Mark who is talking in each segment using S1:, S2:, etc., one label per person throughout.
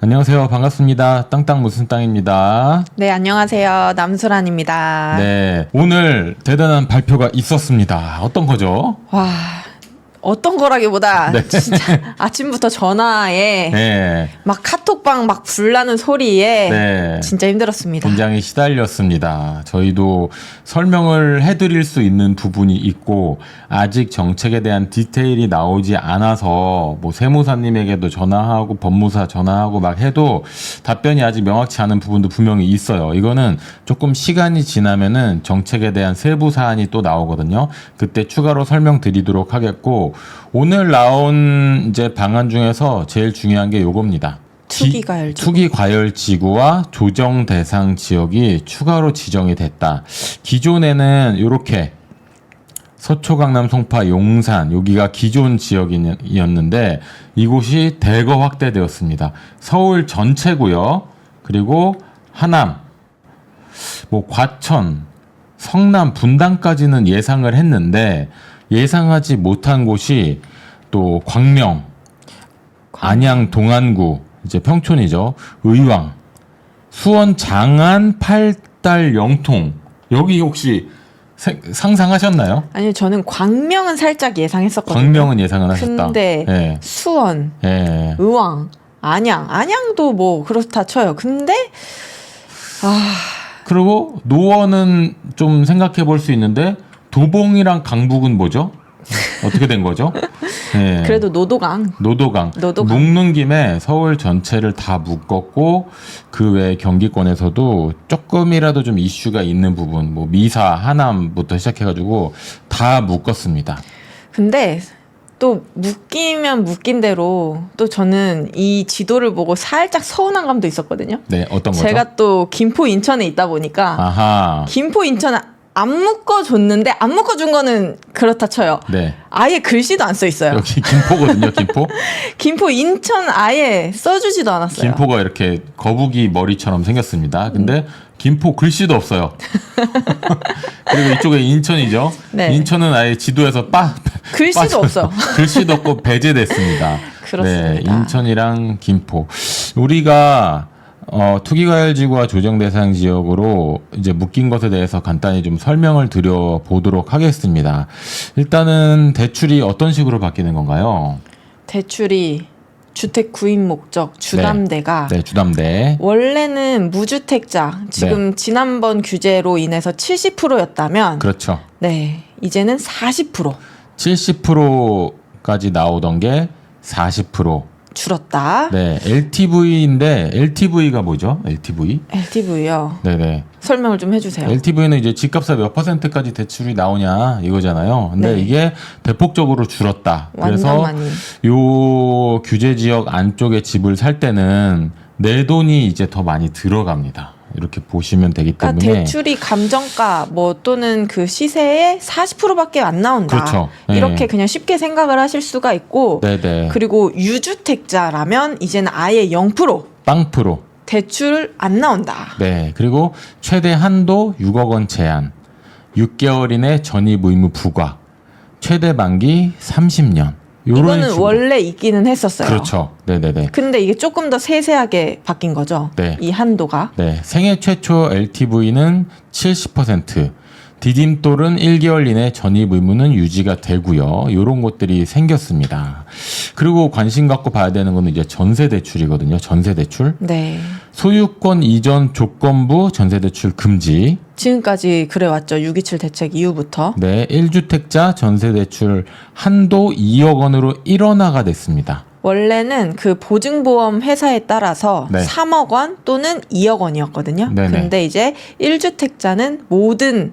S1: 안녕하세요. 반갑습니다. 땅땅 무슨 땅입니다.
S2: 네, 안녕하세요. 남수란입니다.
S1: 네, 오늘 대단한 발표가 있었습니다. 어떤 거죠?
S2: 와, 어떤 거라기보다
S1: 네.
S2: 진짜 아침부터 전화에
S1: 네,
S2: 막 카톡방 막 불나는 소리에
S1: 네.
S2: 진짜 힘들었습니다.
S1: 굉장히 시달렸습니다. 저희도 설명을 해드릴 수 있는 부분이 있고 아직 정책에 대한 디테일이 나오지 않아서 뭐 세무사님에게도 전화하고 법무사 전화하고 막 해도 답변이 아직 명확치 않은 부분도 분명히 있어요. 이거는 조금 시간이 지나면은 정책에 대한 세부 사안이 또 나오거든요. 그때 추가로 설명드리도록 하겠고 오늘 나온 이제 방안 중에서 제일 중요한 게 요겁니다. 투기 과열 지구와 조정 대상 지역이 추가로 지정이 됐다. 기존에는 이렇게 서초, 강남, 송파, 용산 여기가 기존 지역이었는데 이곳이 대거 확대되었습니다. 서울 전체고요. 그리고 하남, 뭐 과천, 성남, 분당까지는 예상을 했는데 예상하지 못한 곳이 또 광명, 안양, 동안구 이제 평촌이죠. 의왕, 수원, 장안, 팔달, 영통. 여기 혹시 상상하셨나요?
S2: 아니요, 저는 광명은 살짝 예상했었거든요.
S1: 광명은 예상은 하셨다.
S2: 근데
S1: 예.
S2: 수원,
S1: 예.
S2: 의왕, 안양도 뭐 그렇다 쳐요. 근데
S1: 그리고 노원은 좀 생각해 볼 수 있는데 도봉이랑 강북은 뭐죠? 어떻게 된 거죠? 예.
S2: 그래도 노도강.
S1: 묶는 김에 서울 전체를 다 묶었고 그 외 경기권에서도 조금이라도 좀 이슈가 있는 부분 뭐 미사, 하남부터 시작해가지고 다 묶었습니다.
S2: 근데 또 묶이면 묶인 대로 또 저는 이 지도를 보고 살짝 서운한 감도 있었거든요.
S1: 네, 어떤 거죠?
S2: 제가 또 김포 인천에 있다 보니까
S1: 아하.
S2: 김포 인천 안 묶어줬는데 안 묶어준 거는 그렇다 쳐요.
S1: 네.
S2: 아예 글씨도 안 써 있어요.
S1: 여기 김포거든요, 김포.
S2: 김포 인천 아예 써주지도 않았어요.
S1: 김포가 이렇게 거북이 머리처럼 생겼습니다. 근데 김포 글씨도 없어요. 그리고 이쪽에 인천이죠.
S2: 네.
S1: 인천은 아예 지도에서
S2: 글씨도 없어.
S1: 글씨도 없고 배제됐습니다.
S2: 그렇습니다.
S1: 네, 인천이랑 김포. 우리가 투기과열지구와 조정대상 지역으로 이제 묶인 것에 대해서 간단히 좀 설명을 드려보도록 하겠습니다. 일단은 대출이 어떤 식으로 바뀌는 건가요?
S2: 대출이 주택 구입 목적 주담대가
S1: 네, 주담대.
S2: 원래는 무주택자 지금 지난번 규제로 인해서 70%였다면
S1: 그렇죠.
S2: 네, 이제는 40%
S1: 70%까지 나오던 게 40%.
S2: 줄었다.
S1: 네, LTV인데 LTV가 뭐죠? LTV?
S2: LTV요.
S1: 네네.
S2: 설명을 좀 해주세요.
S1: LTV는 이제 집값의 몇 %까지 대출이 나오냐 이거잖아요. 근데
S2: 네.
S1: 이게 대폭적으로 줄었다.
S2: 완전
S1: 그래서
S2: 많이.
S1: 요 규제 지역 안쪽에 집을 살 때는 내 돈이 이제 더 많이 들어갑니다. 이렇게 보시면 되기
S2: 그러니까
S1: 때문에
S2: 대출이 감정가 뭐 또는 그 시세의 40%밖에 안 나온다.
S1: 그렇죠.
S2: 이렇게
S1: 네.
S2: 그냥 쉽게 생각을 하실 수가 있고
S1: 네네.
S2: 그리고 유주택자라면 이제는 아예 0%
S1: 빵프로.
S2: 대출 안 나온다.
S1: 네. 그리고 최대 한도 6억 원 제한, 6개월 이내 전입 의무 부과, 최대 만기 30년.
S2: 이거는
S1: 식으로.
S2: 원래 있기는 했었어요.
S1: 그렇죠. 네네네.
S2: 근데 이게 조금 더 세세하게 바뀐 거죠.
S1: 네.
S2: 이 한도가.
S1: 네. 생애 최초 LTV는 70%, 디딤돌은 1개월 이내 전입 의무는 유지가 되고요. 이런 것들이 생겼습니다. 그리고 관심 갖고 봐야 되는 거는 이제 전세 대출이거든요. 전세 대출.
S2: 네.
S1: 소유권 이전 조건부 전세 대출 금지.
S2: 지금까지 그래왔죠. 627 대책 이후부터.
S1: 네, 1주택자 전세 대출 한도 2억 원으로 1원화가 됐습니다.
S2: 원래는 그 보증보험 회사에 따라서
S1: 네.
S2: 3억 원 또는 2억 원이었거든요.
S1: 네네.
S2: 근데 이제 1주택자는 모든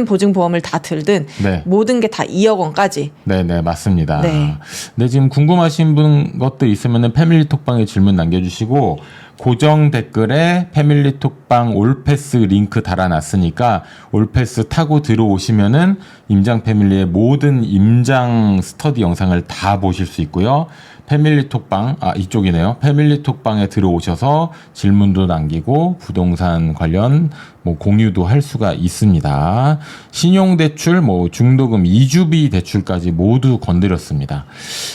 S2: 보증보험을 다 들든
S1: 네.
S2: 모든 게 다 2억 원까지.
S1: 네네, 맞습니다.
S2: 네.
S1: 네, 지금 궁금하신 것도 있으면은 패밀리 톡방에 질문 남겨주시고, 고정 댓글에 패밀리톡방 올패스 링크 달아놨으니까 올패스 타고 들어오시면은 임장 패밀리의 모든 임장 스터디 영상을 다 보실 수 있고요. 패밀리톡방, 이쪽이네요. 패밀리톡방에 들어오셔서 질문도 남기고 부동산 관련 뭐 공유도 할 수가 있습니다. 신용대출, 뭐 중도금, 이주비 대출까지 모두 건드렸습니다.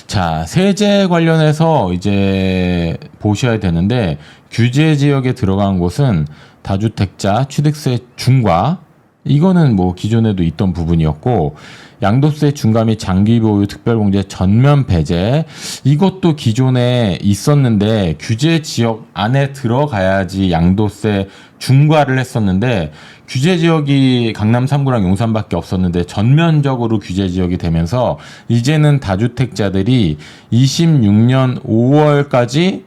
S1: 자, 세제 관련해서 이제 보셔야 되는데 규제 지역에 들어간 곳은 다주택자 취득세 중과 이거는 뭐 기존에도 있던 부분이었고 양도세 중과 및 장기 보유 특별공제 전면 배제 이것도 기존에 있었는데 규제 지역 안에 들어가야지 양도세 중과를 했었는데 규제 지역이 강남 3구랑 용산밖에 없었는데 전면적으로 규제 지역이 되면서 이제는 다주택자들이 26년 5월까지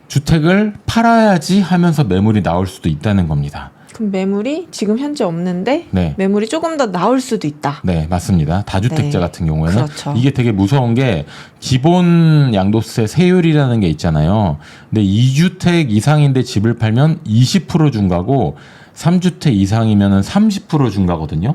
S1: 주택을 팔아야지 하면서 매물이 나올 수도 있다는 겁니다.
S2: 그럼 매물이 지금 현재 없는데
S1: 네.
S2: 매물이 조금 더 나올 수도 있다.
S1: 네, 맞습니다. 다주택자
S2: 네.
S1: 같은 경우에는
S2: 그렇죠.
S1: 이게 되게 무서운 게 기본 양도세 세율이라는 게 있잖아요. 근데 2주택 이상인데 집을 팔면 20% 중과고 3주택 이상이면은 30% 중과거든요.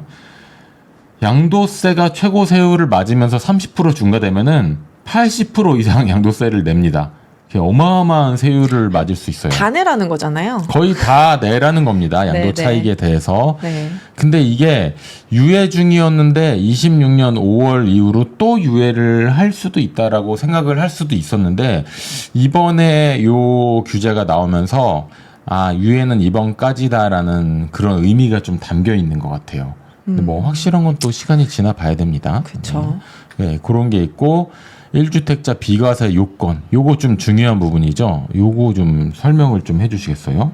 S1: 양도세가 최고 세율을 맞으면서 30% 중과되면은 80% 이상 양도세를 냅니다. 어마어마한 세율을 맞을 수 있어요.
S2: 다 내라는 거잖아요.
S1: 거의 다 내라는 겁니다. 양도
S2: 네,
S1: 차익에 대해서.
S2: 네.
S1: 근데 이게 유예 중이었는데 26년 5월 이후로 또 유예를 할 수도 있다라고 생각을 할 수도 있었는데 이번에 요 규제가 나오면서 유예는 이번까지다라는 그런 의미가 좀 담겨 있는 것 같아요. 근데 뭐 확실한 건 또 시간이 지나 봐야 됩니다.
S2: 그렇죠.
S1: 네, 그런 게 있고 1주택자 비과세 요건 요거 좀 중요한 부분이죠. 요거 좀 설명을 좀 해주시겠어요?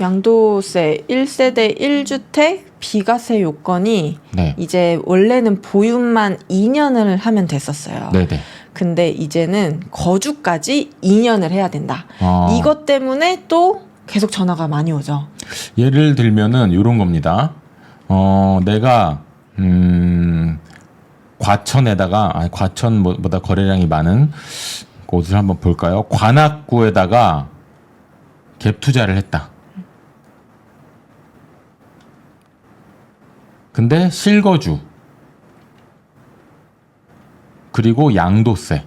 S2: 양도세 1세대 1주택 비과세 요건이
S1: 네.
S2: 이제 원래는 보유만 2년을 하면 됐었어요.
S1: 네네.
S2: 근데 이제는 거주까지 2년을 해야 된다.
S1: 아.
S2: 이것 때문에 또 계속 전화가 많이 오죠.
S1: 예를 들면은 요런 겁니다. 내가 과천에다가 과천보다 거래량이 많은 곳을 한번 볼까요? 관악구에다가 갭 투자를 했다. 근데 실거주 그리고 양도세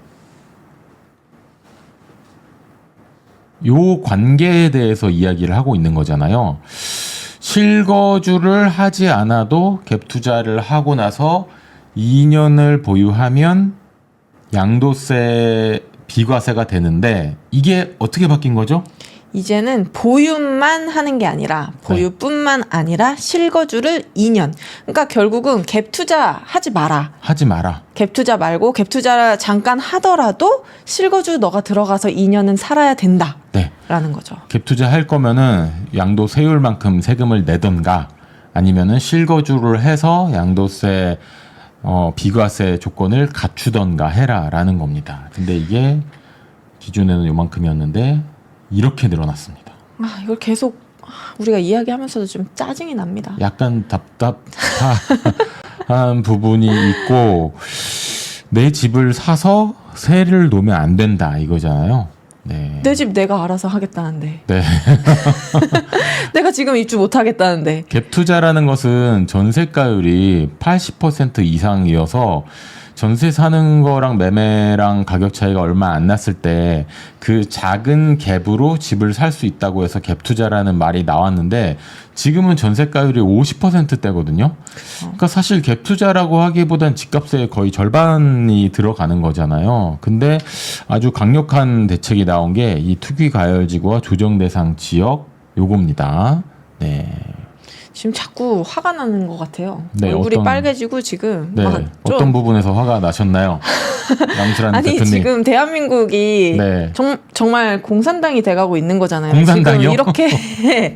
S1: 요 관계에 대해서 이야기를 하고 있는 거잖아요. 실거주를 하지 않아도 갭 투자를 하고 나서 2년을 보유하면 양도세 비과세가 되는데 이게 어떻게 바뀐 거죠?
S2: 이제는 보유만 하는 게 아니라 보유뿐만 아니라 실거주를 2년. 그러니까 결국은 갭 투자 하지 마라.
S1: 하지 마라.
S2: 갭 투자 말고 갭 투자 잠깐 하더라도 실거주 너가 들어가서 2년은 살아야 된다.
S1: 네.
S2: 라는 거죠.
S1: 갭 투자 할 거면은 양도세율만큼 세금을 내던가 아니면은 실거주를 해서 양도세 비과세 조건을 갖추던가 해라라는 겁니다. 근데 이게 기존에는 요만큼이었는데 이렇게 늘어났습니다.
S2: 이걸 계속 우리가 이야기하면서도 좀 짜증이 납니다.
S1: 약간 답답한 부분이 있고 내 집을 사서 세를 놓으면 안 된다 이거잖아요. 네.
S2: 내 집 내가 알아서 하겠다는데.
S1: 네.
S2: 내가 지금 입주 못 하겠다는데.
S1: 갭 투자라는 것은 전세가율이 80% 이상이어서 전세 사는 거랑 매매랑 가격 차이가 얼마 안 났을 때 그 작은 갭으로 집을 살 수 있다고 해서 갭 투자라는 말이 나왔는데 지금은 전세가율이 50%대거든요. 그러니까 사실 갭 투자라고 하기보단 집값의 거의 절반이 들어가는 거잖아요. 근데 아주 강력한 대책이 나온 게 이 투기 가열지구와 조정 대상 지역 요겁니다. 네.
S2: 지금 자꾸 화가 나는 것 같아요.
S1: 네,
S2: 얼굴이
S1: 어떤-
S2: 빨개지고 지금
S1: 네.
S2: 막 좀
S1: 어떤 부분에서 화가 나셨나요? 양수란
S2: 아니
S1: 대표님.
S2: 지금 대한민국이
S1: 네.
S2: 정말 공산당이 돼가고 있는 거잖아요.
S1: 공산당이요?
S2: 지금 이렇게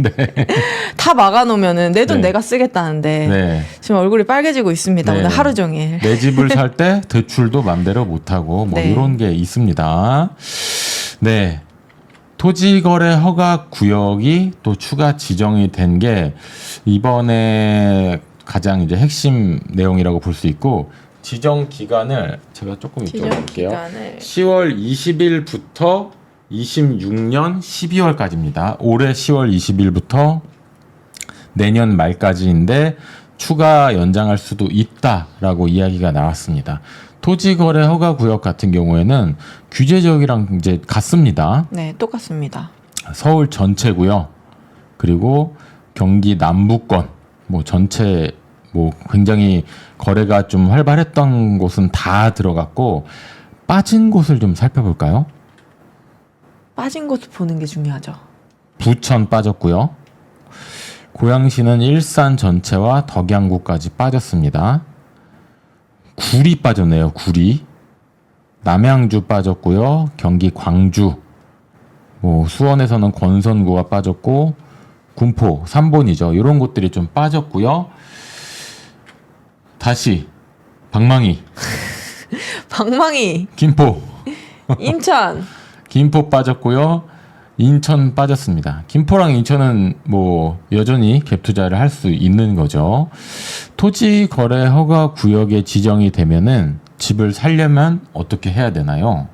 S2: 다 막아놓으면은 내 돈
S1: 네.
S2: 내가 쓰겠다는데
S1: 네.
S2: 지금 얼굴이 빨개지고 있습니다.
S1: 네.
S2: 오늘 하루 종일.
S1: 내 집을 살 때 대출도 맘대로 못하고 뭐
S2: 네.
S1: 이런 게 있습니다. 네. 토지거래 허가 구역이 또 추가 지정이 된 게 이번에 가장 이제 핵심 내용이라고 볼 수 있고 지정 기간을 제가 조금
S2: 지정
S1: 여쭤볼게요.
S2: 기간을
S1: 10월 20일부터 26년 12월까지입니다. 올해 10월 20일부터 내년 말까지인데 추가 연장할 수도 있다라고 이야기가 나왔습니다. 토지거래 허가구역 같은 경우에는 규제지역이랑 이제 같습니다.
S2: 네, 똑같습니다.
S1: 서울 전체고요. 그리고 경기 남부권 뭐 전체 뭐 굉장히 거래가 좀 활발했던 곳은 다 들어갔고 빠진 곳을 좀 살펴볼까요?
S2: 빠진 곳을 보는 게 중요하죠.
S1: 부천 빠졌고요. 고양시는 일산 전체와 덕양구까지 빠졌습니다. 구리 빠졌네요. 구리. 남양주 빠졌고요. 경기 광주. 뭐 수원에서는 권선구가 빠졌고 군포, 삼본이죠. 이런 곳들이 좀 빠졌고요. 다시 방망이,
S2: 방망이,
S1: 김포,
S2: 인천.
S1: 김포 빠졌고요. 인천 빠졌습니다. 김포랑 인천은 뭐 여전히 갭 투자를 할 수 있는 거죠. 토지 거래 허가 구역에 지정이 되면은 집을 살려면 어떻게 해야 되나요?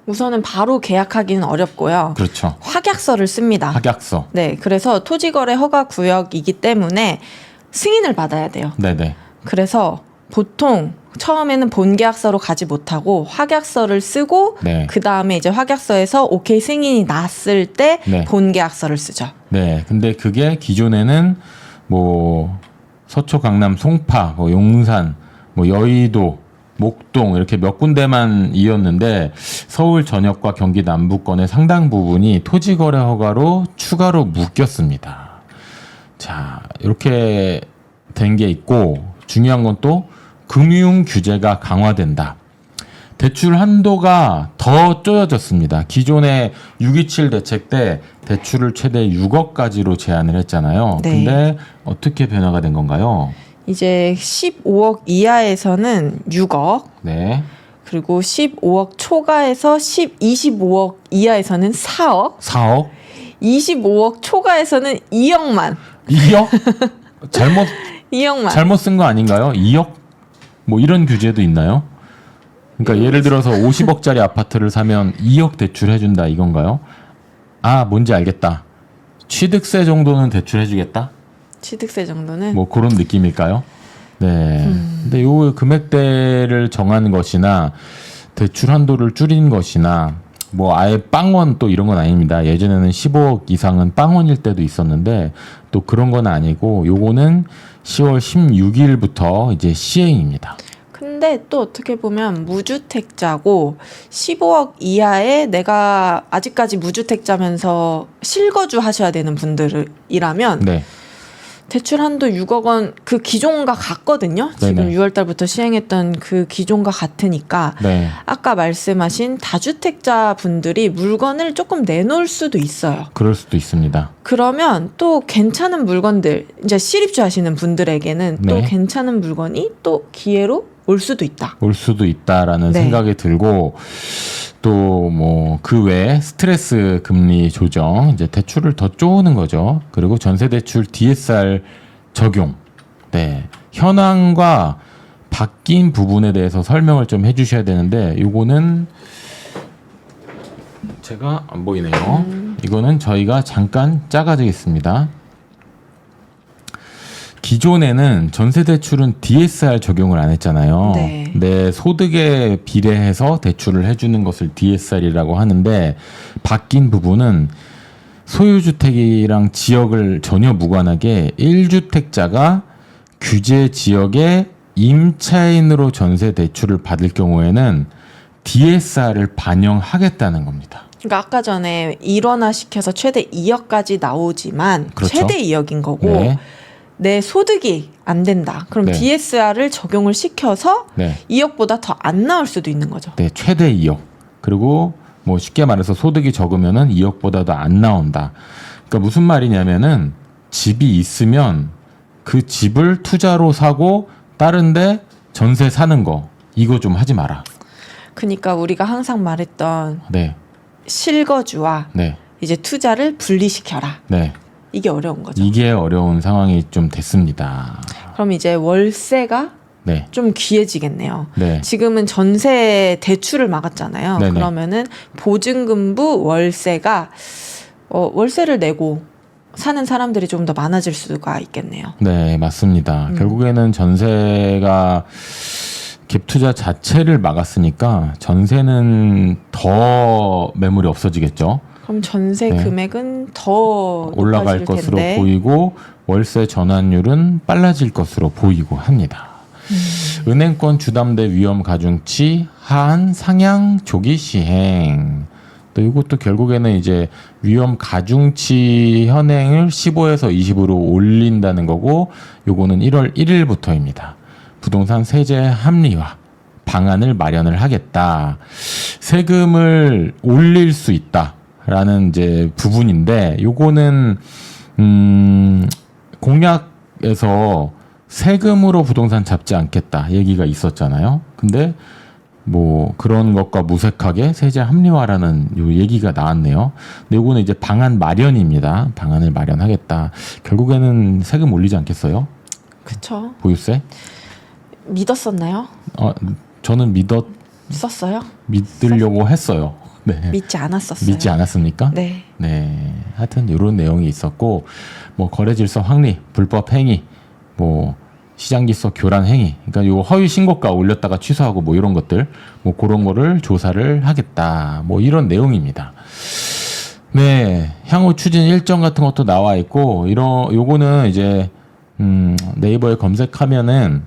S2: 우선은 바로 계약하기는 어렵고요.
S1: 그렇죠.
S2: 확약서를 씁니다.
S1: 확약서.
S2: 네, 그래서 토지거래 허가 구역이기 때문에 승인을 받아야 돼요.
S1: 네네.
S2: 그래서 보통 처음에는 본계약서로 가지 못하고 확약서를 쓰고
S1: 네.
S2: 그 다음에 이제 확약서에서 오케이 승인이 났을 때
S1: 네.
S2: 본계약서를 쓰죠.
S1: 네. 근데 그게 기존에는 뭐 서초, 강남, 송파, 뭐 용산, 뭐 여의도, 목동 이렇게 몇 군데만 이었는데 서울 전역과 경기 남부권의 상당 부분이 토지거래 허가로 추가로 묶였습니다. 자, 이렇게 된 게 있고 중요한 건 또 금융 규제가 강화된다. 대출 한도가 더 쪼여졌습니다. 기존의 627 대책 때 대출을 최대 6억까지로 제한을 했잖아요.
S2: 네.
S1: 근데 어떻게 변화가 된 건가요?
S2: 이제 15억 이하에서는 6억,
S1: 네.
S2: 그리고 15억 초과에서 25억 이하에서는 4억,
S1: 4억?
S2: 25억 초과에서는 2억만.
S1: 2억? 잘못
S2: 2억만.
S1: 잘못 쓴 거 아닌가요? 2억? 뭐 이런 규제도 있나요? 그러니까 예를 들어서 50억짜리 아파트를 사면 2억 대출해 준다 이건가요? 아, 뭔지 알겠다. 취득세 정도는 대출해 주겠다?
S2: 취득세 정도는
S1: 뭐 그런 느낌일까요? 네. 근데 요 금액대를 정하는 것이나 대출 한도를 줄인 것이나 뭐 아예 빵원 또 이런 건 아닙니다. 예전에는 15억 이상은 빵원일 때도 있었는데 또 그런 건 아니고 요거는 10월 16일부터 이제 시행입니다.
S2: 근데 또 어떻게 보면 무주택자고 15억 이하에 내가 아직까지 무주택자면서 실거주 하셔야 되는 분들이라면
S1: 네.
S2: 대출 한도 6억 원 그 기존과 같거든요. 지금
S1: 네네.
S2: 6월 달부터 시행했던 그 기존과 같으니까
S1: 네.
S2: 아까 말씀하신 다주택자 분들이 물건을 조금 내놓을 수도 있어요.
S1: 그럴 수도 있습니다.
S2: 그러면 또 괜찮은 물건들 이제 실입주 하시는 분들에게는 또
S1: 네.
S2: 괜찮은 물건이 또 기회로 올 수도 있다.
S1: 올 수도 있다라는
S2: 네.
S1: 생각이 들고 또 뭐 그 외에 스트레스 금리 조정 이제 대출을 더 쪼는 거죠. 그리고 전세 대출 DSR 적용. 네. 현황과 바뀐 부분에 대해서 설명을 좀 해주셔야 되는데 요거는 제가 안 보이네요. 이거는 저희가 잠깐 짜가지겠습니다. 기존에는 전세 대출은 DSR 적용을 안 했잖아요.
S2: 네.
S1: 내 소득에 비례해서 대출을 해주는 것을 DSR이라고 하는데 바뀐 부분은 소유주택이랑 지역을 전혀 무관하게 1주택자가 규제 지역에 임차인으로 전세 대출을 받을 경우에는 DSR을 반영하겠다는 겁니다.
S2: 그러니까 아까 전에 일원화 시켜서 최대 2억까지 나오지만
S1: 그렇죠.
S2: 최대 2억인 거고
S1: 네.
S2: 내 소득이 안 된다. 그럼
S1: 네.
S2: DSR을 적용을 시켜서
S1: 네.
S2: 2억보다 더 안 나올 수도 있는 거죠.
S1: 네, 최대 2억. 그리고 뭐 쉽게 말해서 소득이 적으면은 2억보다도 안 나온다. 그러니까 무슨 말이냐면은 집이 있으면 그 집을 투자로 사고 다른데 전세 사는 거 이거 좀 하지 마라.
S2: 그러니까 우리가 항상 말했던
S1: 네,
S2: 실거주와
S1: 네,
S2: 이제 투자를 분리시켜라.
S1: 네.
S2: 이게 어려운 거죠.
S1: 이게 어려운 상황이 좀 됐습니다.
S2: 그럼 이제 월세가
S1: 네.
S2: 좀 귀해지겠네요.
S1: 네.
S2: 지금은 전세 대출을 막았잖아요.
S1: 네네.
S2: 그러면은 보증금부 월세가 월세를 내고 사는 사람들이 좀 더 많아질 수가 있겠네요.
S1: 네, 맞습니다. 결국에는 전세가 갭 투자 자체를 막았으니까 전세는 더 매물이 없어지겠죠.
S2: 그럼 전세
S1: 네.
S2: 금액은 더
S1: 올라갈
S2: 높아질
S1: 것으로
S2: 텐데.
S1: 보이고 월세 전환율은 빨라질 것으로 보이고 합니다. 은행권 주담대 위험 가중치 하한 상향 조기 시행. 또 이것도 결국에는 이제 위험 가중치 현행을 15에서 20으로 올린다는 거고, 요거는 1월 1일부터입니다. 부동산 세제 합리화 방안을 마련을 하겠다. 세금을 올릴 수 있다라는 이제 부분인데, 요거는 공약에서 세금으로 부동산 잡지 않겠다 얘기가 있었잖아요. 근데 뭐 그런 것과 무색하게 세제 합리화라는 요 얘기가 나왔네요. 근데 요거는 이제 방안 마련입니다. 방안을 마련하겠다. 결국에는 세금 올리지 않겠어요?
S2: 그쵸.
S1: 보유세?
S2: 믿었었나요?
S1: 저는
S2: 썼어요?
S1: 믿으려고 했어요. 네.
S2: 믿지 않았었어요.
S1: 믿지 않았습니까?
S2: 네.
S1: 네. 하여튼 이런 내용이 있었고, 뭐 거래 질서 확립, 불법 행위, 뭐 시장 질서 교란 행위, 그러니까 요 허위 신고가 올렸다가 취소하고 뭐 이런 것들, 뭐 그런 거를 조사를 하겠다, 뭐 이런 내용입니다. 네, 향후 추진 일정 같은 것도 나와 있고, 요거는 이제 네이버에 검색하면은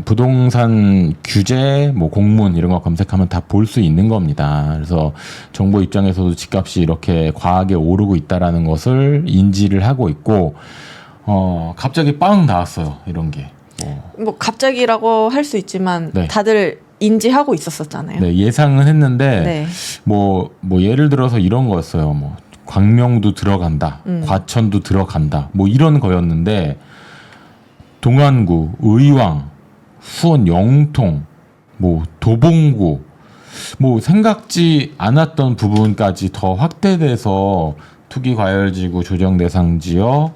S1: 부동산 규제, 뭐 공문 이런 거 검색하면 다 볼 수 있는 겁니다. 그래서 정부 입장에서도 집값이 이렇게 과하게 오르고 있다라는 것을 인지를 하고 있고, 갑자기 빵 나왔어요. 이런 게.
S2: 뭐 갑자기라고 할 수 있지만
S1: 네.
S2: 다들 인지하고 있었었잖아요.
S1: 네, 예상은 했는데,
S2: 네.
S1: 뭐 예를 들어서 이런 거였어요. 뭐 광명도 들어간다, 과천도 들어간다, 뭐 이런 거였는데, 동안구, 의왕, 수원 영통, 뭐 도봉구, 뭐 생각지 않았던 부분까지 더 확대돼서 투기과열지구 조정대상지역,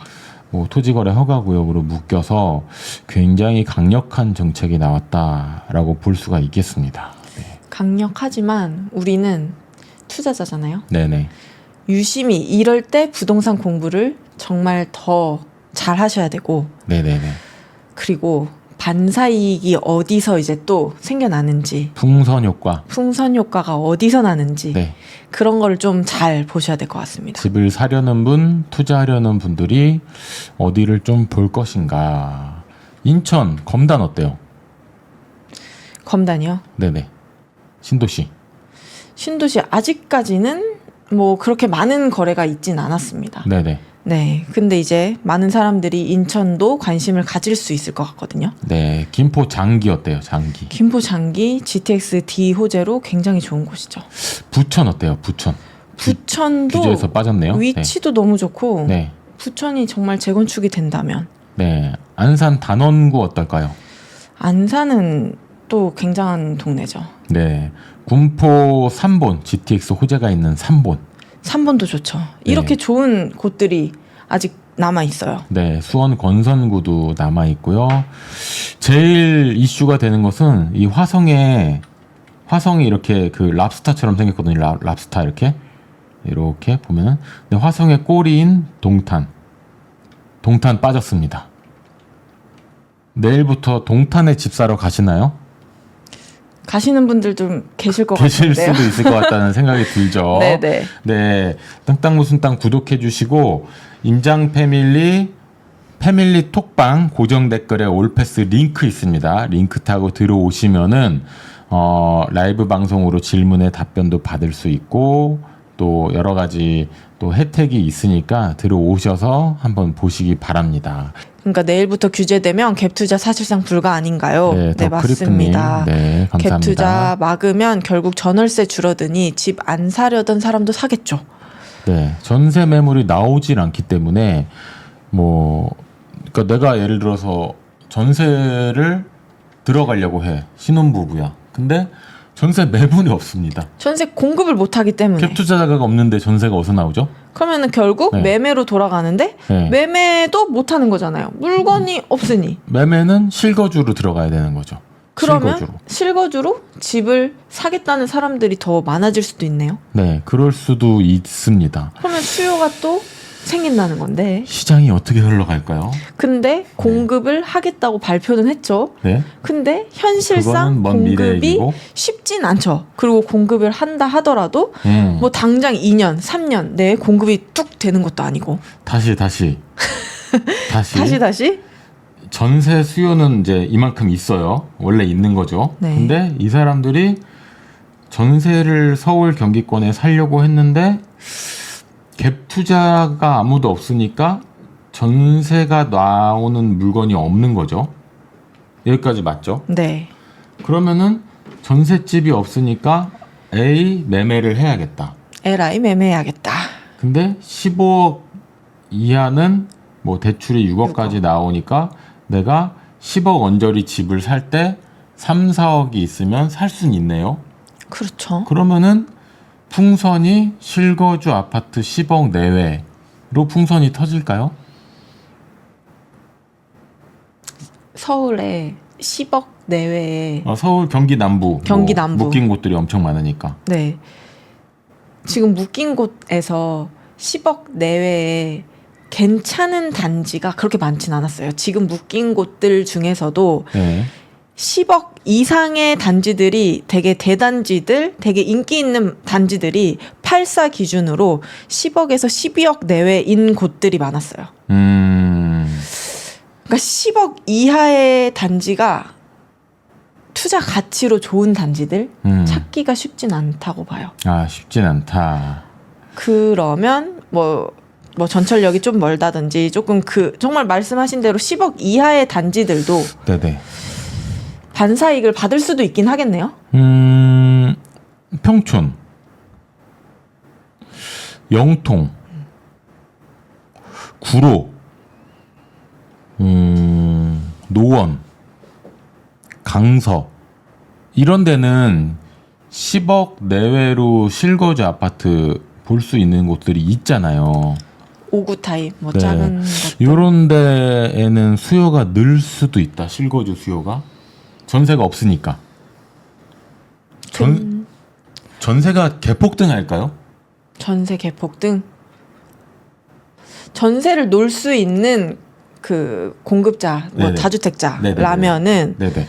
S1: 뭐 토지거래 허가구역으로 묶여서 굉장히 강력한 정책이 나왔다라고 볼 수가 있겠습니다. 네.
S2: 강력하지만 우리는 투자자잖아요.
S1: 네네.
S2: 유심히 이럴 때 부동산 공부를 정말 더 잘 하셔야 되고,
S1: 네네네.
S2: 그리고 반사이익이 어디서 이제 또 생겨나는지,
S1: 풍선 효과.
S2: 풍선 효과가 어디서 나는지,
S1: 네.
S2: 그런 거를 좀 잘 보셔야 될 것 같습니다.
S1: 집을 사려는 분, 투자하려는 분들이 어디를 좀 볼 것인가. 인천 검단 어때요?
S2: 검단이요.
S1: 네네. 신도시.
S2: 신도시 아직까지는 뭐 그렇게 많은 거래가 있진 않았습니다.
S1: 네네.
S2: 네. 근데 이제 많은 사람들이 인천도 관심을 가질 수 있을 것 같거든요.
S1: 네. 김포 장기 어때요? 장기.
S2: 김포 장기 GTX D 호재로 굉장히 좋은 곳이죠.
S1: 부천 어때요? 부천.
S2: 부천도
S1: 규제에서 빠졌네요.
S2: 위치도 너무 좋고
S1: 네.
S2: 부천이 정말 재건축이 된다면
S1: 네. 안산 단원구 어떨까요?
S2: 안산은 또 굉장한 동네죠.
S1: 네. 군포 3본, GTX 호재가 있는 3본.
S2: 3번도 좋죠. 이렇게 좋은 곳들이 아직 남아 있어요.
S1: 네, 수원 권선구도 남아 있고요. 제일 이슈가 되는 것은 이 화성이 이렇게 그 랍스타처럼 생겼거든요. 랍스타 이렇게 보면은. 근데 화성의 꼬리인 동탄 빠졌습니다. 내일부터 동탄에 집 사러 가시나요?
S2: 가시는 분들 좀 계실 것
S1: 계실
S2: 같은데요.
S1: 수도 있을 것 같다는 생각이 들죠.
S2: 네네.
S1: 네, 땅땅 무슨 땅 구독해 주시고 임장 패밀리 톡방 고정 댓글에 올패스 링크 있습니다. 링크 타고 들어오시면은 라이브 방송으로 질문에 답변도 받을 수 있고 또 여러 가지 또 혜택이 있으니까 들어오셔서 한번 보시기 바랍니다.
S2: 그러니까 내일부터 규제되면 갭 투자 사실상 불가 아닌가요?
S1: 네,
S2: 네,
S1: 크리프님.
S2: 맞습니다.
S1: 네, 감사합니다.
S2: 갭 투자 막으면 결국 전월세 줄어드니 집 안 사려던 사람도 사겠죠.
S1: 네, 전세 매물이 나오질 않기 때문에 그러니까 내가 예를 들어서 전세를 들어가려고 해. 신혼부부야. 근데 전세 매물이 없습니다.
S2: 전세 공급을 못 하기 때문에.
S1: 갭 투자자가 없는데 전세가 어디서 나오죠?
S2: 그러면은 결국
S1: 네.
S2: 매매로 돌아가는데
S1: 네.
S2: 매매도 못 하는 거잖아요. 물건이 없으니.
S1: 매매는 실거주로 들어가야 되는 거죠.
S2: 그러면
S1: 실거주로.
S2: 실거주로 집을 사겠다는 사람들이 더 많아질 수도 있네요.
S1: 네, 그럴 수도 있습니다.
S2: 그러면 수요가 또 생긴다는 건데.
S1: 시장이 어떻게 흘러갈까요?
S2: 근데 공급을 하겠다고 발표는 했죠.
S1: 네.
S2: 근데 현실상
S1: 그거는 먼 미래
S2: 공급이
S1: 얘기고.
S2: 쉽진 않죠. 그리고 공급을 한다 하더라도
S1: 음.
S2: 뭐 당장 2년, 3년 내에 공급이 뚝 되는 것도 아니고.
S1: 다시.
S2: 다시.
S1: 전세 수요는 이제 이만큼 있어요. 원래 있는 거죠.
S2: 네.
S1: 근데 이 사람들이 전세를 서울 경기권에 살려고 했는데 갭 투자가 아무도 없으니까 전세가 나오는 물건이 없는 거죠. 여기까지 맞죠?
S2: 네.
S1: 그러면은 전셋집이 없으니까 A 매매를 해야겠다.
S2: LI 매매해야겠다.
S1: 근데 15억 이하는 뭐 대출이 6억까지 나오니까 내가 10억 언저리 집을 살 때 3, 4억이 있으면 살 수는 있네요.
S2: 그렇죠.
S1: 그러면은 풍선이 실거주 아파트 10억 내외로 풍선이 터질까요?
S2: 서울에 10억 내외에
S1: 서울 경기 남부,
S2: 경기
S1: 뭐
S2: 남부.
S1: 묶인 곳들이 엄청 많으니까.
S2: 네. 지금 묶인 곳에서 10억 내외에 괜찮은 단지가 그렇게 많진 않았어요. 지금 묶인 곳들 중에서도
S1: 네.
S2: 10억 이상의 단지들이 되게 대단지들, 되게 인기 있는 단지들이 84 기준으로 10억에서 12억 내외인 곳들이 많았어요. 그러니까 10억 이하의 단지가 투자 가치로 좋은 단지들 찾기가 쉽진 않다고 봐요.
S1: 아, 쉽진 않다.
S2: 그러면 뭐 전철역이 좀 멀다든지 조금 정말 말씀하신 대로 10억 이하의 단지들도
S1: 네네.
S2: 반사이익을 받을 수도 있긴 하겠네요.
S1: 평촌, 영통, 구로, 노원, 강서 이런 데는 10억 내외로 실거주 아파트 볼 수 있는 곳들이 있잖아요.
S2: 5구 타입, 뭐
S1: 네.
S2: 작은 것.
S1: 이런 데에는 수요가 늘 수도 있다. 실거주 수요가. 전세가 없으니까. 전세가 개폭등할까요?
S2: 전세 개폭등. 전세를 놓을 수 있는 그 공급자, 뭐
S1: 네네.
S2: 다주택자라면은
S1: 네네.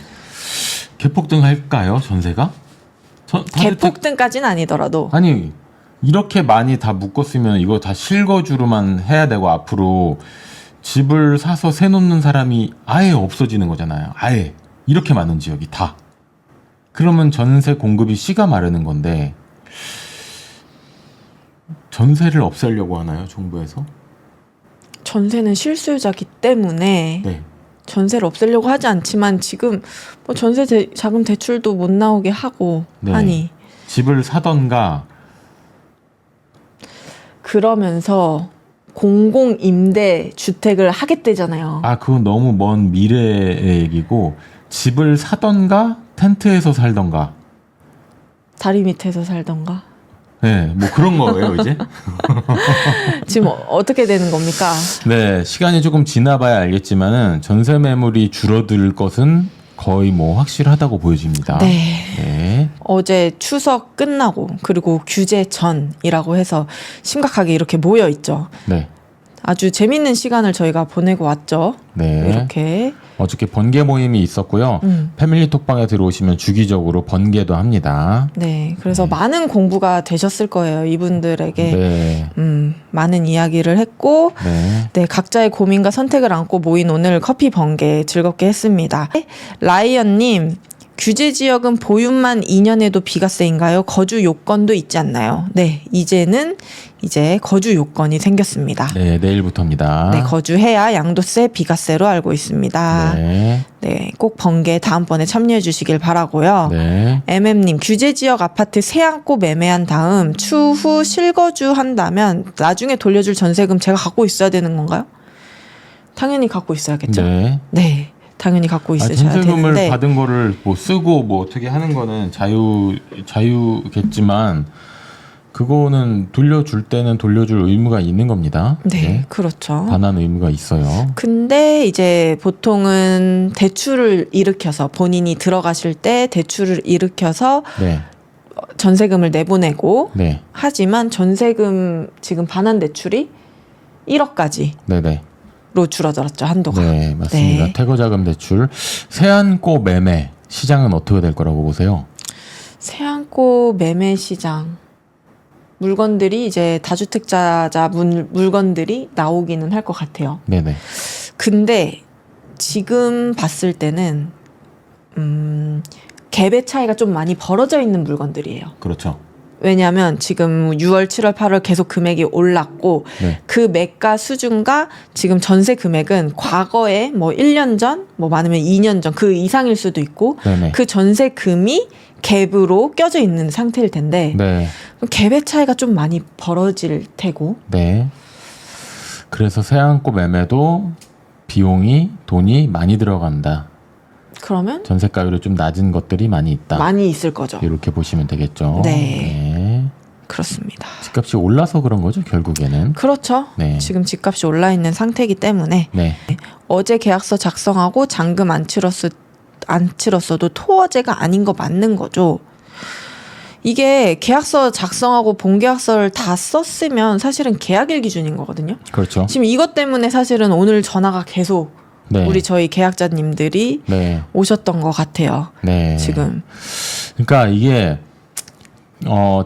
S1: 개폭등할까요? 전세가?
S2: 개폭등까지는 아니더라도
S1: 아니 이렇게 많이 다 묶었으면 이거 다 실거주로만 해야 되고 앞으로 집을 사서 세 놓는 사람이 아예 없어지는 거잖아요. 아예 이렇게 많은 지역이 다. 그러면 전세 공급이 씨가 마르는 건데 전세를 없애려고 하나요, 정부에서?
S2: 전세는 실수요자기 때문에
S1: 네.
S2: 전세를 없애려고 하지 않지만 지금 뭐 전세 자금 대출도 못 나오게 하고
S1: 네.
S2: 하니
S1: 집을 사던가.
S2: 그러면서 공공임대 주택을 하겠대잖아요.
S1: 아, 그건 너무 먼 미래의 얘기고 집을 사던가 텐트에서 살던가.
S2: 다리 밑에서 살던가.
S1: 네, 뭐 그런 거예요, 이제.
S2: 지금 어떻게 되는 겁니까?
S1: 네, 시간이 조금 지나봐야 알겠지만은 전세 매물이 줄어들 것은 거의 뭐 확실하다고 보여집니다.
S2: 네.
S1: 네.
S2: 어제 추석 끝나고 그리고 규제 전이라고 해서 심각하게 이렇게 모여 있죠.
S1: 네.
S2: 아주 재밌는 시간을 저희가 보내고 왔죠.
S1: 네.
S2: 이렇게.
S1: 어저께 번개 모임이 있었고요. 패밀리 톡방에 들어오시면 주기적으로 번개도 합니다.
S2: 네. 그래서 많은 공부가 되셨을 거예요. 이분들에게.
S1: 네.
S2: 많은 이야기를 했고,
S1: 네.
S2: 네. 각자의 고민과 선택을 안고 모인 오늘 커피 번개 즐겁게 했습니다. 라이언님, 규제 지역은 보유만 2년에도 비과세인가요? 거주 요건도 있지 않나요? 네. 이제 거주 요건이 생겼습니다.
S1: 네, 내일부터입니다.
S2: 네, 거주해야 양도세, 비과세로 알고 있습니다.
S1: 네.
S2: 네, 꼭 번개 다음번에 참여해 주시길 바라고요.
S1: 네.
S2: MM님, 규제 지역 아파트 세 안고 매매한 다음 추후 실거주 한다면 나중에 돌려줄 전세금 제가 갖고 있어야 되는 건가요? 당연히 갖고 있어야겠죠.
S1: 네.
S2: 네. 당연히 갖고 있으셔야
S1: 전세금을
S2: 되는데
S1: 받은 거를 뭐 쓰고 뭐 어떻게 하는 거는 자유겠지만 그거는 돌려줄 때는 돌려줄 의무가 있는 겁니다.
S2: 네, 그렇죠.
S1: 반환 의무가 있어요.
S2: 근데 이제 보통은 대출을 일으켜서 본인이 들어가실 때 대출을 일으켜서
S1: 네,
S2: 전세금을 내보내고
S1: 네,
S2: 하지만 전세금 지금 반환 대출이 1억까지로
S1: 네, 네,
S2: 줄어들었죠, 한도가.
S1: 네, 맞습니다.
S2: 네.
S1: 퇴거자금 대출, 세안고 매매 시장은 어떻게 될 거라고 보세요?
S2: 세안고 매매 시장 물건들이 이제 다주택자자 물건들이 나오기는 할 것 같아요.
S1: 네, 네,
S2: 근데 지금 봤을 때는 갭의 차이가 좀 많이 벌어져 있는 물건들이에요.
S1: 그렇죠.
S2: 왜냐하면 지금 6월, 7월, 8월 계속 금액이 올랐고
S1: 네,
S2: 그 매가 수준과 지금 전세 금액은 과거에 뭐 1년 전, 뭐 많으면 2년 전 그 이상일 수도 있고
S1: 네, 네,
S2: 그 전세금이 갭으로 껴져 있는 상태일 텐데
S1: 네,
S2: 갭의 차이가 좀 많이 벌어질 테고
S1: 네. 그래서 세안고 매매도 돈이 많이 들어간다.
S2: 그러면
S1: 전세가율이 좀 낮은 것들이 많이 있다.
S2: 많이 있을 거죠.
S1: 이렇게 보시면 되겠죠.
S2: 네. 그렇습니다.
S1: 집값이 올라서 그런 거죠, 결국에는.
S2: 그렇죠.
S1: 네.
S2: 지금 집값이 올라 있는 상태이기 때문에
S1: 네.
S2: 어제 계약서 작성하고 잔금 안 치렀어도 토어제가 아닌 거 맞는 거죠. 이게 계약서 작성하고 본계약서를 다 썼으면 사실은 계약일 기준인 거거든요.
S1: 그렇죠.
S2: 지금 이것 때문에 사실은 오늘 전화가 계속
S1: 네.
S2: 우리 저희 계약자님들이
S1: 네.
S2: 오셨던 것 같아요.
S1: 네.
S2: 지금.
S1: 그러니까 이게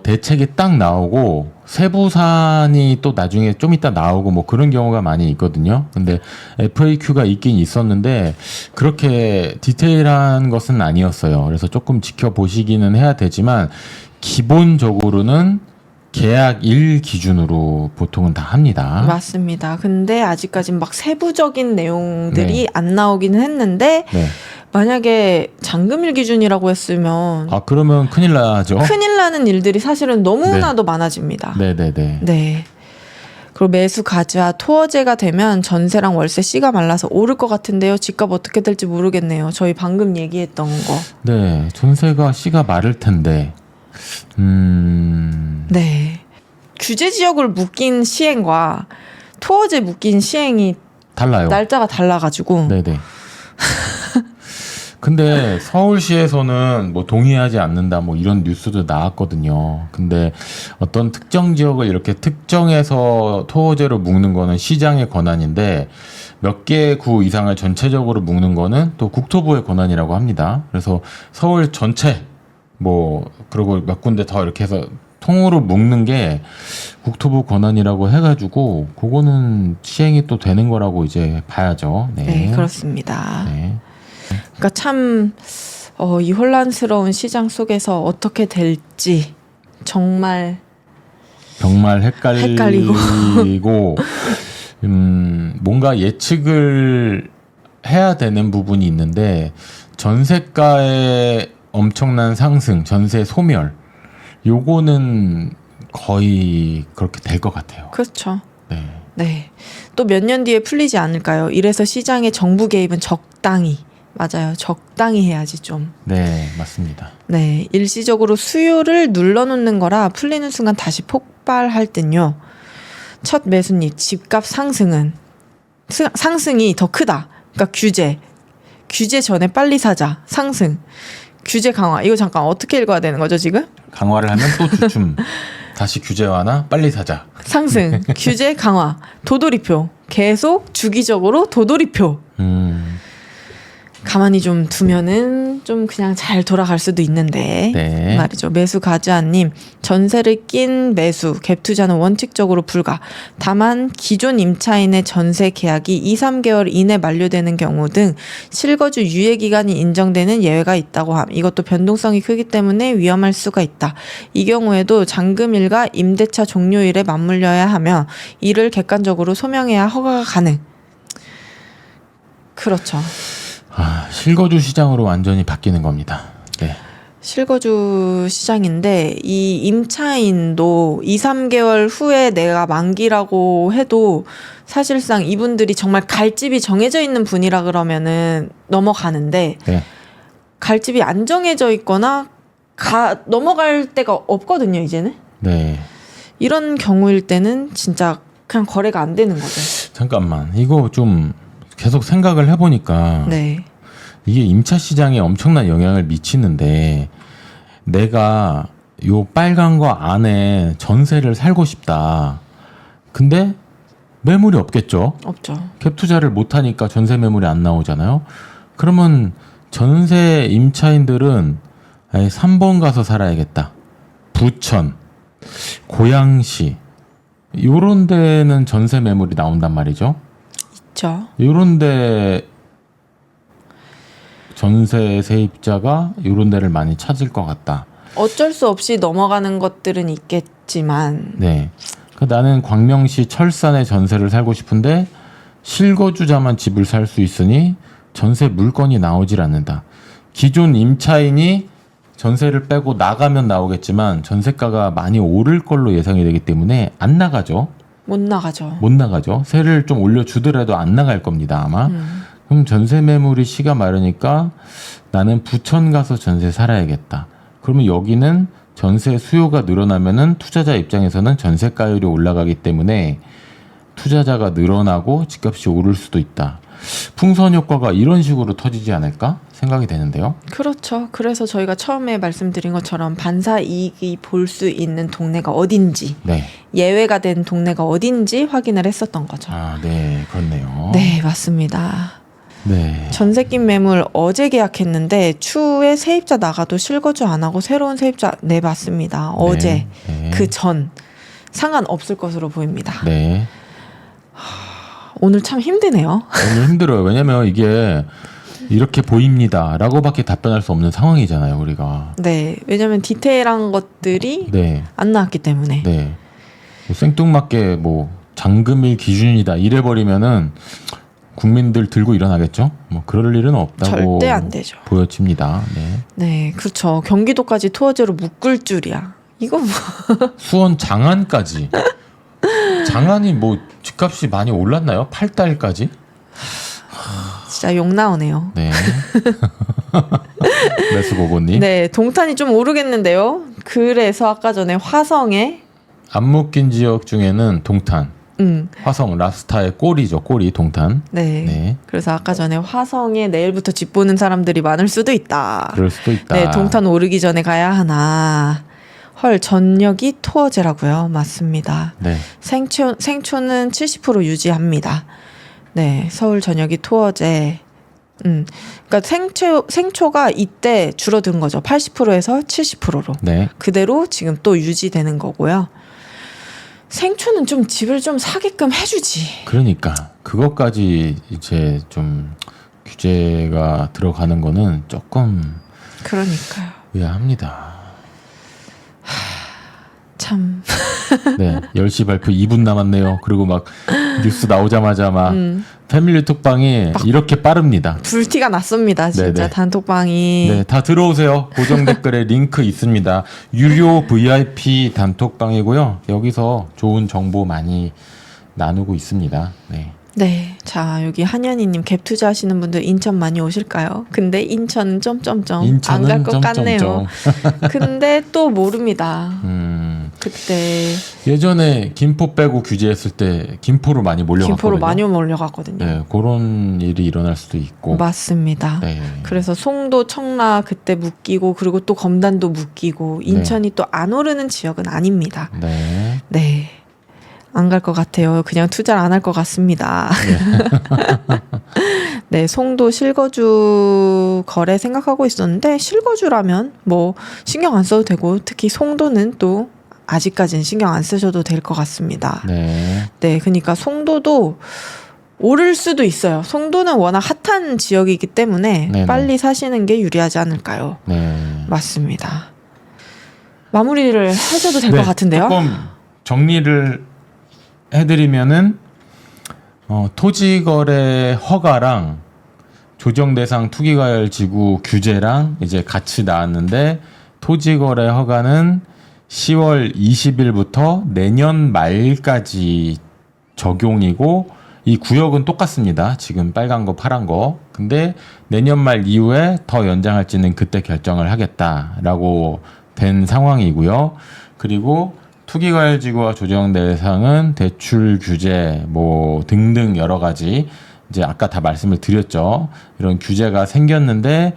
S1: 대책이 딱 나오고 세부사안이 또 나중에 좀 이따 나오고 뭐 그런 경우가 많이 있거든요. 근데 FAQ가 있긴 있었는데 그렇게 디테일한 것은 아니었어요. 그래서 조금 지켜보시기는 해야 되지만 기본적으로는 계약일 기준으로 보통은 다 합니다.
S2: 맞습니다. 근데 아직까진 막 세부적인 내용들이
S1: 네.
S2: 안 나오기는 했는데
S1: 네.
S2: 만약에 잔금일 기준이라고 했으면
S1: 아 그러면 큰일 나죠.
S2: 큰일 나는 일들이 사실은 너무나도 많아집니다.
S1: 네네네.
S2: 네. 그리고 매수 가즈와 토어제가 되면 전세랑 월세 씨가 말라서 오를 것 같은데요. 집값 어떻게 될지 모르겠네요. 저희 방금 얘기했던 거.
S1: 네, 전세가 씨가 마를 텐데.
S2: 네. 규제 지역을 묶인 시행과 토어제 묶인 시행이
S1: 달라요.
S2: 날짜가 달라가지고.
S1: 네네. 근데 서울시에서는 뭐 동의하지 않는다 뭐 이런 뉴스도 나왔거든요. 근데 어떤 특정 지역을 이렇게 특정해서 토어제로 묶는 거는 시장의 권한인데 몇 개 구 이상을 전체적으로 묶는 거는 또 국토부의 권한이라고 합니다. 그래서 서울 전체 뭐 그리고 몇 군데 더 이렇게 해서 통으로 묶는 게 국토부 권한이라고 해가지고 그거는 시행이 또 되는 거라고 이제 봐야죠. 네,
S2: 네, 그렇습니다.
S1: 네.
S2: 그러니까 참 이 혼란스러운 시장 속에서 어떻게 될지 정말
S1: 헷갈리고 뭔가 예측을 해야 되는 부분이 있는데 전세가의 엄청난 상승, 전세 소멸 요거는 거의 그렇게 될 것 같아요.
S2: 그렇죠.
S1: 네.
S2: 네. 또 몇 년 뒤에 풀리지 않을까요? 이래서 시장의 정부 개입은 적당히 맞아요. 적당히 해야지 좀.
S1: 네, 맞습니다.
S2: 네. 일시적으로 수요를 눌러놓는 거라 풀리는 순간 다시 폭발할 땐요. 첫 매수님 집값 상승은 상승이 더 크다. 그러니까 규제 전에 빨리 사자. 상승. 규제 강화. 이거 잠깐 어떻게 읽어야 되는 거죠, 지금?
S1: 강화를 하면 또 주춤. 다시 규제 완화, 빨리 사자.
S2: 상승. 규제 강화. 도돌이표. 계속 주기적으로 도돌이표. 가만히 좀 두면은 좀 그냥 잘 돌아갈 수도 있는데
S1: 네.
S2: 말이죠. 매수 가즈아님 전세를 낀 매수 갭 투자는 원칙적으로 불가. 다만 기존 임차인의 전세 계약이 2-3개월 이내 만료되는 경우 등 실거주 유예 기간이 인정되는 예외가 있다고 함. 이것도 변동성이 크기 때문에 위험할 수가 있다. 이 경우에도 잔금일과 임대차 종료일에 맞물려야 하며 이를 객관적으로 소명해야 허가가 가능. 그렇죠.
S1: 실거주 시장으로 완전히 바뀌는 겁니다. 네.
S2: 실거주 시장인데 이 임차인도 2, 3개월 후에 내가 만기라고 해도 사실상 이분들이 정말 갈 집이 정해져 있는 분이라 그러면은 넘어가는데
S1: 네.
S2: 갈 집이 안 정해져 있거나 넘어갈 데가 없거든요, 이제는.
S1: 네.
S2: 이런 경우일 때는 진짜 그냥 거래가 안 되는 거죠.
S1: 잠깐만. 이거 좀 계속 생각을 해보니까
S2: 네.
S1: 이게 임차 시장에 엄청난 영향을 미치는데 내가 요 빨간 거 안에 전세를 살고 싶다. 근데 매물이 없겠죠.
S2: 없죠.
S1: 갭 투자를 못 하니까 전세 매물이 안 나오잖아요. 그러면 전세 임차인들은 3번 가서 살아야겠다. 부천, 고양시 요런 데는 전세 매물이 나온단 말이죠.
S2: 있죠.
S1: 요런 데 전세 세입자가 요런 데를 많이 찾을 것 같다.
S2: 어쩔 수 없이 넘어가는 것들은 있겠지만
S1: 네. 그러니까 나는 광명시 철산에 전세를 살고 싶은데 실거주자만 집을 살 수 있으니 전세 물건이 나오질 않는다. 기존 임차인이 전세를 빼고 나가면 나오겠지만 전세가가 많이 오를 걸로 예상이 되기 때문에 안 나가죠.
S2: 못 나가죠.
S1: 못 나가죠. 세를 좀 올려주더라도 안 나갈 겁니다, 아마. 그럼 전세 매물이 시가 마르니까 나는 부천 가서 전세 살아야겠다. 그러면 여기는 전세 수요가 늘어나면은 투자자 입장에서는 전세가율이 올라가기 때문에 투자자가 늘어나고 집값이 오를 수도 있다. 풍선 효과가 이런 식으로 터지지 않을까 생각이 되는데요.
S2: 그렇죠. 그래서 저희가 처음에 말씀드린 것처럼 반사 이익이 볼 수 있는 동네가 어딘지,
S1: 네.
S2: 예외가 된 동네가 어딘지 확인을 했었던 거죠.
S1: 아, 네, 그렇네요.
S2: 네, 맞습니다.
S1: 네.
S2: 전세 낀 매물 어제 계약했는데 추후에 세입자 나가도 실거주 안 하고 새로운 세입자 네, 맞습니다. 어제
S1: 네.
S2: 그 전 상관없을 것으로 보입니다.
S1: 네.
S2: 오늘 참 힘드네요.
S1: 오늘 힘들어요. 왜냐면 이게 이렇게 보입니다라고밖에 답변할 수 없는 상황이잖아요, 우리가.
S2: 네, 왜냐하면 디테일한 것들이
S1: 네.
S2: 안 나왔기 때문에.
S1: 네. 뭐 생뚱맞게 뭐 잔금일 기준이다 이래 버리면은 국민들 들고 일어나겠죠? 뭐 그럴 일은 없다고
S2: 절대 안 되죠.
S1: 보여집니다. 네.
S2: 네, 그렇죠. 경기도까지 투어제로 묶을 줄이야. 이거 뭐
S1: 수원 장안까지. 장안이 뭐 집값이 많이 올랐나요? 8달까지?
S2: 진짜 욕 나오네요.
S1: 네. 메스고고님.
S2: 네, 동탄이 좀 오르겠는데요. 그래서 아까 전에 화성에
S1: 안 묶인 지역 중에는 동탄, 화성, 라스타의 꼬리죠. 꼬리 동탄.
S2: 네.
S1: 네.
S2: 그래서 아까 전에 화성에 내일부터 집 보는 사람들이 많을 수도 있다.
S1: 그럴 수도 있다.
S2: 네, 동탄 오르기 전에 가야 하나. 헐, 전력이 투어제라고요. 맞습니다.
S1: 네.
S2: 생초는 70% 유지합니다. 네, 서울 전역이 투어제. 그러니까 생초가 이때 줄어든 거죠. 80%에서 70%로.
S1: 네.
S2: 그대로 지금 또 유지되는 거고요. 생초는 좀 집을 좀 사게끔 해주지.
S1: 그러니까 그것까지 이제 좀 규제가 들어가는 거는 조금
S2: 그러니까요.
S1: 의아합니다.
S2: 참.
S1: 네, 10시 발표 2분 남았네요. 그리고 막 뉴스 나오자마자 막 패밀리 톡방이 이렇게 빠릅니다.
S2: 불티가 났습니다. 진짜
S1: 네네.
S2: 단톡방이.
S1: 네, 다 들어오세요. 고정 댓글에 링크 있습니다. 유료 VIP 단톡방이고요. 여기서 좋은 정보 많이 나누고 있습니다. 네.
S2: 네. 자, 여기 한현희님 갭 투자하시는 분들 인천 많이 오실까요? 근데 인천은 점점점 안
S1: 인천은
S2: 갈 것 같네요.
S1: 점점점.
S2: 근데 또 모릅니다. 그때
S1: 예전에 김포 빼고 규제했을 때 김포로 많이 몰려갔거든요.
S2: 김포로 많이 몰려갔거든요.
S1: 네, 그런 일이 일어날 수도 있고.
S2: 맞습니다.
S1: 네.
S2: 그래서 송도, 청라 그때 묶이고 그리고 또 검단도 묶이고 인천이 또 안 오르는 지역은 아닙니다.
S1: 네.
S2: 네. 안 갈 것 같아요. 그냥 투자를 안 할 것 같습니다. 네, 송도 실거주 거래 생각하고 있었는데 실거주라면 뭐 신경 안 써도 되고 특히 송도는 또 아직까지는 신경 안 쓰셔도 될 것 같습니다.
S1: 네.
S2: 네, 그러니까 송도도 오를 수도 있어요. 송도는 워낙 핫한 지역이기 때문에
S1: 네네.
S2: 빨리 사시는 게 유리하지 않을까요?
S1: 네.
S2: 맞습니다. 마무리를 하셔도 될 것
S1: 네,
S2: 같은데요.
S1: 조금 정리를 해드리면은 토지거래 허가랑 조정 대상 투기과열 지구 규제랑 이제 같이 나왔는데 토지거래 허가는 10월 20일부터 내년 말까지 적용이고 이 구역은 똑같습니다. 지금 빨간 거, 파란 거. 근데 내년 말 이후에 더 연장할지는 그때 결정을 하겠다라고 된 상황이고요. 그리고 투기과열지구와 조정 대상은 대출 규제 뭐 등등 여러 가지 이제 아까 다 말씀을 드렸죠. 이런 규제가 생겼는데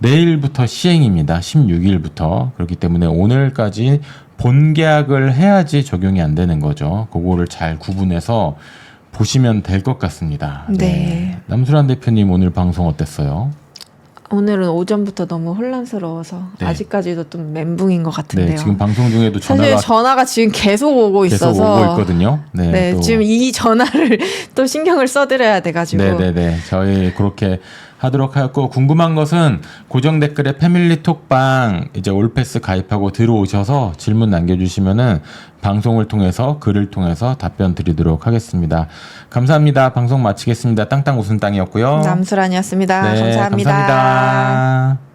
S1: 내일부터 시행입니다. 16일부터. 그렇기 때문에 오늘까지 본계약을 해야지 적용이 안 되는 거죠. 그거를 잘 구분해서 보시면 될 것 같습니다.
S2: 네.
S1: 남수란 대표님 오늘 방송 어땠어요?
S2: 오늘은 오전부터 너무 혼란스러워서
S1: 네.
S2: 아직까지도 좀 멘붕인 것 같은데요.
S1: 네, 지금 방송 중에도
S2: 사실 전화가 지금 계속 오고
S1: 계속
S2: 있어서
S1: 오고 있거든요. 네,
S2: 네,
S1: 또.
S2: 지금 이 전화를 또 신경을 써드려야 돼가지고
S1: 네네네. 저희 그렇게 하도록 하였고, 궁금한 것은 고정 댓글에 패밀리 톡방 이제 올패스 가입하고 들어오셔서 질문 남겨주시면은 방송을 통해서 글을 통해서 답변 드리도록 하겠습니다. 감사합니다. 방송 마치겠습니다. 땅땅 웃음 땅이었고요.
S2: 남수란이었습니다.
S1: 네,
S2: 감사합니다.
S1: 감사합니다.